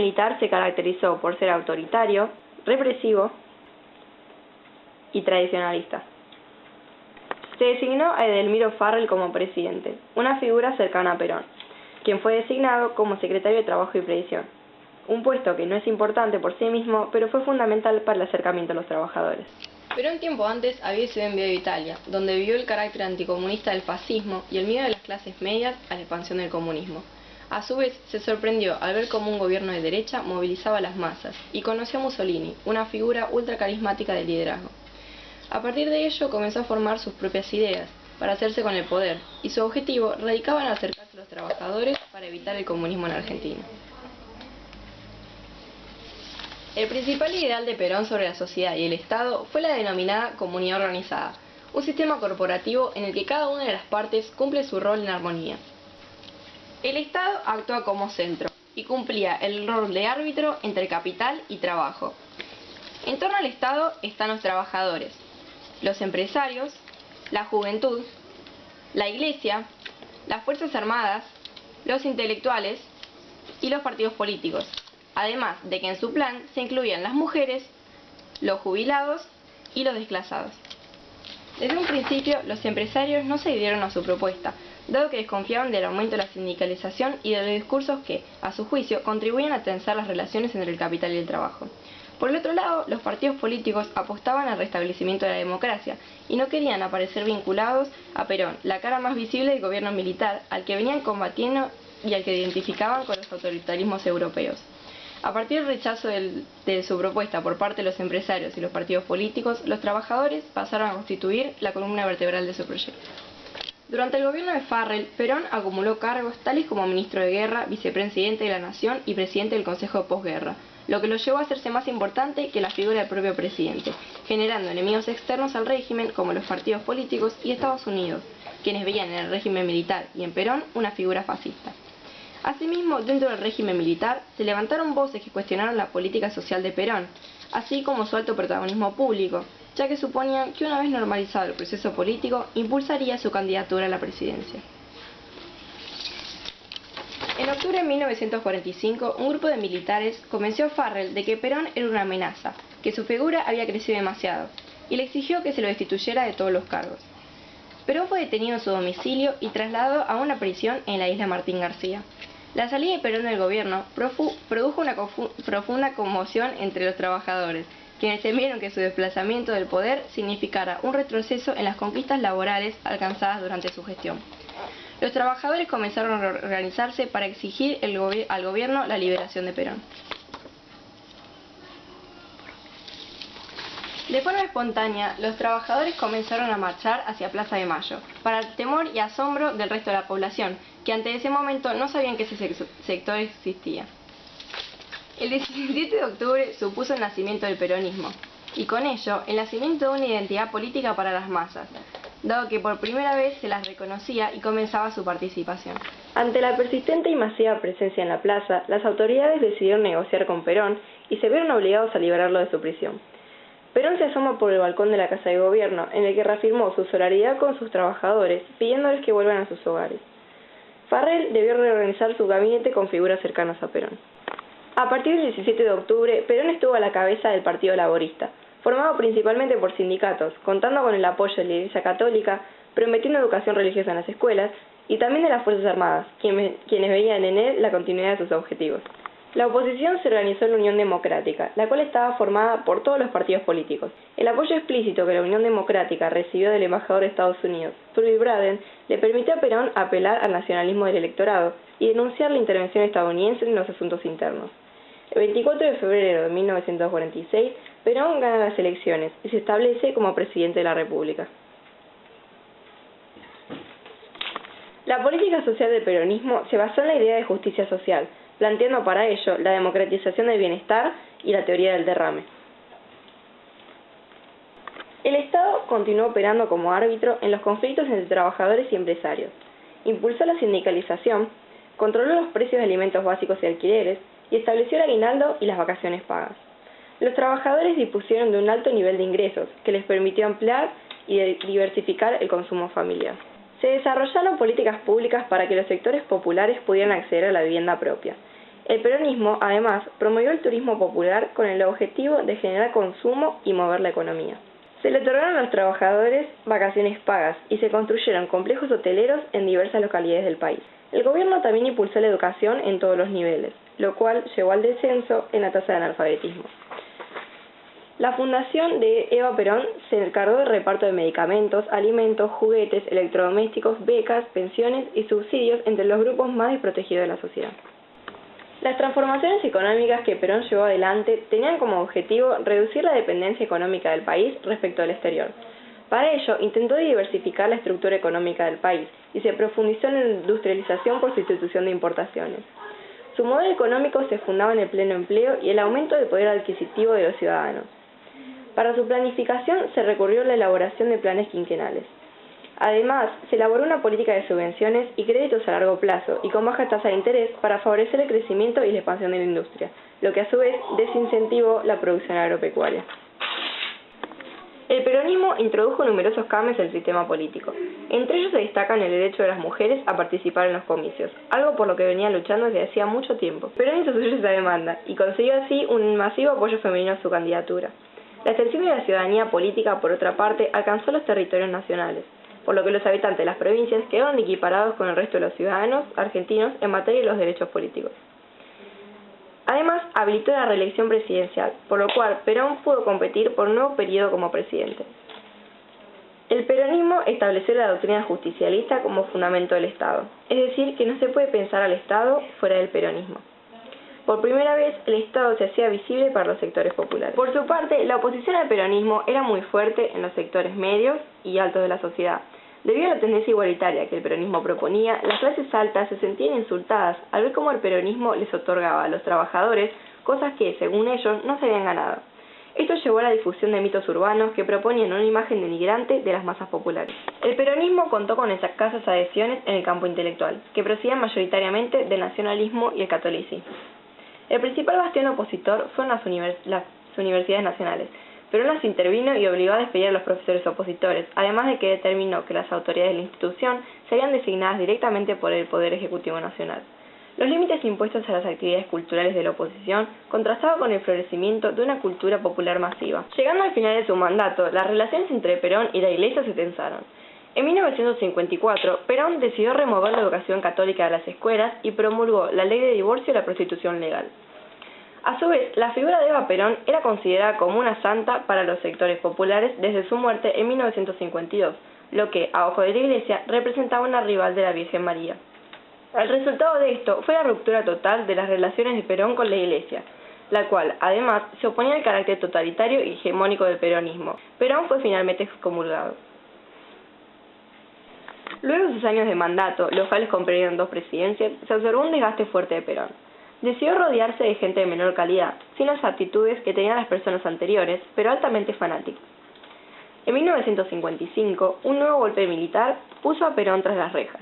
militar se caracterizó por ser autoritario, represivo y tradicionalista. Se designó a Edelmiro Farrell como presidente, una figura cercana a Perón, quien fue designado como secretario de Trabajo y Previsión, un puesto que no es importante por sí mismo, pero fue fundamental para el acercamiento a los trabajadores. Perón tiempo antes había sido enviado a Italia, donde vivió el carácter anticomunista del fascismo y el miedo de las clases medias a la expansión del comunismo. A su vez, se sorprendió al ver cómo un gobierno de derecha movilizaba a las masas y conoció a Mussolini, una figura ultra carismática de liderazgo. A partir de ello comenzó a formar sus propias ideas para hacerse con el poder, y su objetivo radicaba en acercarse a los trabajadores para evitar el comunismo en Argentina. El principal ideal de Perón sobre la sociedad y el Estado fue la denominada comunidad organizada, un sistema corporativo en el que cada una de las partes cumple su rol en armonía. El Estado actúa como centro y cumplía el rol de árbitro entre capital y trabajo. En torno al Estado están los trabajadores, los empresarios, la juventud, la Iglesia, las Fuerzas Armadas, los intelectuales y los partidos políticos, además de que en su plan se incluían las mujeres, los jubilados y los desplazados. Desde un principio, los empresarios no se adhirieron a su propuesta, dado que desconfiaban del aumento de la sindicalización y de los discursos que, a su juicio, contribuían a tensar las relaciones entre el capital y el trabajo. Por el otro lado, los partidos políticos apostaban al restablecimiento de la democracia y no querían aparecer vinculados a Perón, la cara más visible del gobierno militar, al que venían combatiendo y al que identificaban con los autoritarismos europeos. A partir del rechazo de su propuesta por parte de los empresarios y los partidos políticos, los trabajadores pasaron a constituir la columna vertebral de su proyecto. Durante el gobierno de Farrell, Perón acumuló cargos tales como ministro de Guerra, vicepresidente de la Nación y presidente del Consejo de Posguerra, lo que lo llevó a hacerse más importante que la figura del propio presidente, generando enemigos externos al régimen como los partidos políticos y Estados Unidos, quienes veían en el régimen militar y en Perón una figura fascista. Asimismo, dentro del régimen militar, se levantaron voces que cuestionaron la política social de Perón, así como su alto protagonismo público, ya que suponían que una vez normalizado el proceso político, impulsaría su candidatura a la presidencia. En octubre de 1945, un grupo de militares convenció a Farrell de que Perón era una amenaza, que su figura había crecido demasiado, y le exigió que se lo destituyera de todos los cargos. Perón fue detenido en su domicilio y trasladado a una prisión en la isla Martín García. La salida de Perón del gobierno produjo una profunda conmoción entre los trabajadores, quienes temieron que su desplazamiento del poder significara un retroceso en las conquistas laborales alcanzadas durante su gestión. Los trabajadores comenzaron a organizarse para exigir al gobierno la liberación de Perón. De forma espontánea, los trabajadores comenzaron a marchar hacia Plaza de Mayo, para el temor y asombro del resto de la población, que ante ese momento no sabían que ese sector existía. El 17 de octubre supuso el nacimiento del peronismo, y con ello el nacimiento de una identidad política para las masas, dado que por primera vez se las reconocía y comenzaba su participación. Ante la persistente y masiva presencia en la plaza, las autoridades decidieron negociar con Perón y se vieron obligados a liberarlo de su prisión. Perón se asoma por el balcón de la Casa de Gobierno, en el que reafirmó su solidaridad con sus trabajadores, pidiéndoles que vuelvan a sus hogares. Farrell debió reorganizar su gabinete con figuras cercanas a Perón. A partir del 17 de octubre, Perón estuvo a la cabeza del Partido Laborista, formado principalmente por sindicatos, contando con el apoyo de la Iglesia Católica, prometiendo educación religiosa en las escuelas, y también de las Fuerzas Armadas, quienes veían en él la continuidad de sus objetivos. La oposición se organizó en la Unión Democrática, la cual estaba formada por todos los partidos políticos. El apoyo explícito que la Unión Democrática recibió del embajador de Estados Unidos, Tully Braden, le permitió a Perón apelar al nacionalismo del electorado y denunciar la intervención estadounidense en los asuntos internos. El 24 de febrero de 1946, Perón gana las elecciones y se establece como presidente de la República. La política social del peronismo se basó en la idea de justicia social, planteando para ello la democratización del bienestar y la teoría del derrame. El Estado continuó operando como árbitro en los conflictos entre trabajadores y empresarios, impulsó la sindicalización, controló los precios de alimentos básicos y alquileres y estableció el aguinaldo y las vacaciones pagas. Los trabajadores dispusieron de un alto nivel de ingresos que les permitió ampliar y diversificar el consumo familiar. Se desarrollaron políticas públicas para que los sectores populares pudieran acceder a la vivienda propia. El peronismo, además, promovió el turismo popular con el objetivo de generar consumo y mover la economía. Se le otorgaron a los trabajadores vacaciones pagas y se construyeron complejos hoteleros en diversas localidades del país. El gobierno también impulsó la educación en todos los niveles, lo cual llevó al descenso en la tasa de analfabetismo. La fundación de Eva Perón se encargó del reparto de medicamentos, alimentos, juguetes, electrodomésticos, becas, pensiones y subsidios entre los grupos más desprotegidos de la sociedad. Las transformaciones económicas que Perón llevó adelante tenían como objetivo reducir la dependencia económica del país respecto al exterior. Para ello, intentó diversificar la estructura económica del país y se profundizó en la industrialización por sustitución de importaciones. Su modelo económico se fundaba en el pleno empleo y el aumento del poder adquisitivo de los ciudadanos. Para su planificación se recurrió a la elaboración de planes quinquenales. Además, se elaboró una política de subvenciones y créditos a largo plazo y con baja tasa de interés para favorecer el crecimiento y la expansión de la industria, lo que a su vez desincentivó la producción agropecuaria. El peronismo introdujo numerosos cambios en el sistema político. Entre ellos se destacan el derecho de las mujeres a participar en los comicios, algo por lo que venía luchando desde hacía mucho tiempo. Perón hizo suya esa demanda y consiguió así un masivo apoyo femenino a su candidatura. La extensión de la ciudadanía política, por otra parte, alcanzó los territorios nacionales, por lo que los habitantes de las provincias quedaron equiparados con el resto de los ciudadanos argentinos en materia de los derechos políticos. Además, habilitó la reelección presidencial, por lo cual Perón pudo competir por un nuevo periodo como presidente. El peronismo estableció la doctrina justicialista como fundamento del Estado, es decir, que no se puede pensar al Estado fuera del peronismo. Por primera vez, el Estado se hacía visible para los sectores populares. Por su parte, la oposición al peronismo era muy fuerte en los sectores medios y altos de la sociedad. Debido a la tendencia igualitaria que el peronismo proponía, las clases altas se sentían insultadas al ver cómo el peronismo les otorgaba a los trabajadores cosas que, según ellos, no se habían ganado. Esto llevó a la difusión de mitos urbanos que proponían una imagen denigrante de las masas populares. El peronismo contó con escasas adhesiones en el campo intelectual, que procedían mayoritariamente del nacionalismo y el catolicismo. El principal bastión opositor fueron las universidades nacionales. Perón las intervino y obligó a despedir a los profesores opositores, además de que determinó que las autoridades de la institución serían designadas directamente por el Poder Ejecutivo Nacional. Los límites impuestos a las actividades culturales de la oposición contrastaban con el florecimiento de una cultura popular masiva. Llegando al final de su mandato, las relaciones entre Perón y la Iglesia se tensaron. En 1954, Perón decidió remover la educación católica de las escuelas y promulgó la ley de divorcio y la prostitución legal. A su vez, la figura de Eva Perón era considerada como una santa para los sectores populares desde su muerte en 1952, lo que, a ojo de la Iglesia, representaba una rival de la Virgen María. El resultado de esto fue la ruptura total de las relaciones de Perón con la Iglesia, la cual, además, se oponía al carácter totalitario y hegemónico del peronismo. Perón fue finalmente excomulgado. Luego de sus años de mandato, los cuales comprendieron 2 presidencias, se observó un desgaste fuerte de Perón. Decidió rodearse de gente de menor calidad, sin las aptitudes que tenían las personas anteriores, pero altamente fanáticas. En 1955, un nuevo golpe militar puso a Perón tras las rejas.